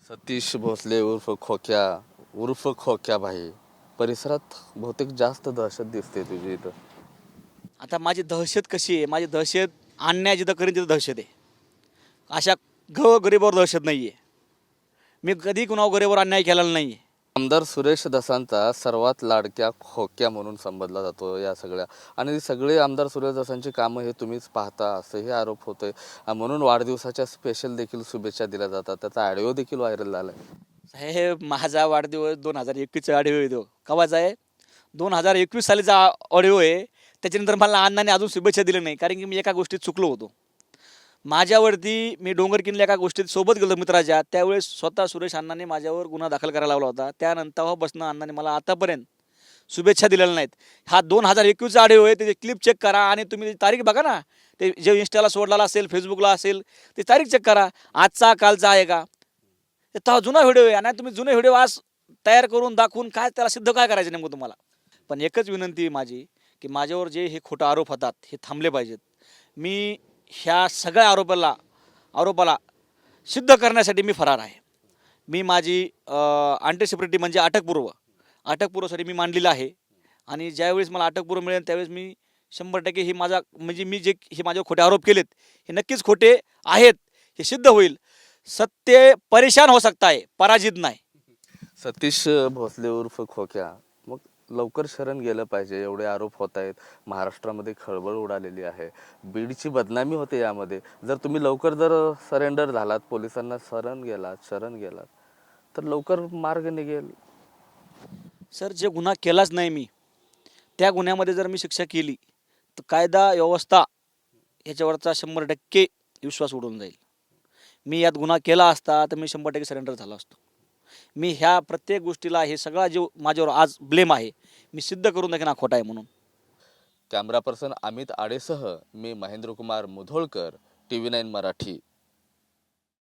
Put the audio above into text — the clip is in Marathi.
सतीश भोसले उर्फ खोक्या भाई परिसरात बहुतेक जास्त दहशत दिसते तुझी इथं. आता माझी दहशत कशी आहे? माझी दहशत अन्याय जिथं करीन तिथं दहशत आहे. अशा गरिबावर दहशत नाही आहे. मी कधी कुणावर गरिबावर अन्याय केलेला नाही आहे. आमदार सुरेश दसांचा सर्वात लाडक्या खोक्या म्हणून संबोधला जातो या सगळ्या, आणि सगळे आमदार सुरेश दसांची कामं हे तुम्हीच पाहता असंही आरोप होतोय. म्हणून वाढदिवसाच्या स्पेशल देखील शुभेच्छा दिल्या जातात. त्याचा ऑडिओ देखील व्हायरल झालाय. साहेब, माझा वाढदिवस 2021चा ऑडिओ आहे तो. केव्हाचा आहे? 2021 सालीचा ऑडिओ आहे. त्याच्यानंतर मला अण्णांनी अजून शुभेच्छा दिल्या नाही, कारण की मी एका गोष्टीत चुकलो होतो. माझ्यावरती मी डोंगरकिनला एका गोष्टीत सोबत गेलो मित्राच्या, त्यावेळेस स्वतः सुरेश अण्णांनी माझ्यावर गुन्हा दाखल करायला लावला होता. त्यानंतरपासून अण्णांनी मला आतापर्यंत शुभेच्छा दिलेल्या नाहीत. हा 2021चा ऑडिओ आहे. त्याची क्लिप चेक करा आणि तुम्ही त्याची तारीख बघा ना. ते जे इंस्टाला सोडलेला असेल, फेसबुकला असेल, ती तारीख चेक करा. आजचा कालचा आहे का? तर जुना व्हिडिओ आहे. आणि तुम्ही जुने व्हिडिओ आज तयार करून दाखवून काय त्याला सिद्ध काय करायचं नेमकं तुम्हाला? पण एकच विनंती आहे माझी, की माझ्यावर जे हे खोटं आरोप होतात हे थांबले पाहिजेत. मी ह्या सगळ्या आरोपाला सिद्ध करण्यासाठी मी फरार आहे. मी माझी अँटिसिपेटरी म्हणजे अटकपूर्वसाठी मी मांडलेलं आहे. आणि ज्यावेळेस मला अटकपूर्व मिळेल त्यावेळेस मी 100% हे माझा म्हणजे मी जे हे माझ्यावर खोटे आरोप केलेत हे नक्कीच खोटे आहेत हे सिद्ध होईल. सत्य परेशान हो सकता है, पराजित नाही. सतीश भोसले उर्फ खोक्या, मग लवकर शरण गेलं पाहिजे. एवढे आरोप होत आहेत. महाराष्ट्रामध्ये खळबळ उडालेली आहे. बीडची बदनामी होते यामध्ये. जर तुम्ही लवकर सरेंडर झालात, पोलिसांना शरण गेलात तर लवकर मार्ग निघेल. सर, जे गुन्हा केलाच नाही मी, त्या गुन्ह्यामध्ये जर मी शिक्षा केली तर कायदा व्यवस्था याच्यावरचा 100% विश्वास उडून जाईल. मी यात गुन्हा केला असता तर मी 100% सरेंडर झालो असतो. मी ह्या प्रत्येक गोष्टीला हे सगळा जो माझ्यावर आज ब्लेम आहे मी सिद्ध करून दाखवेन हा खोटा आहे म्हणून. कॅमेरा पर्सन अमित आडेसह मी महेंद्रकुमार मुधोळकर, TV9 मराठी.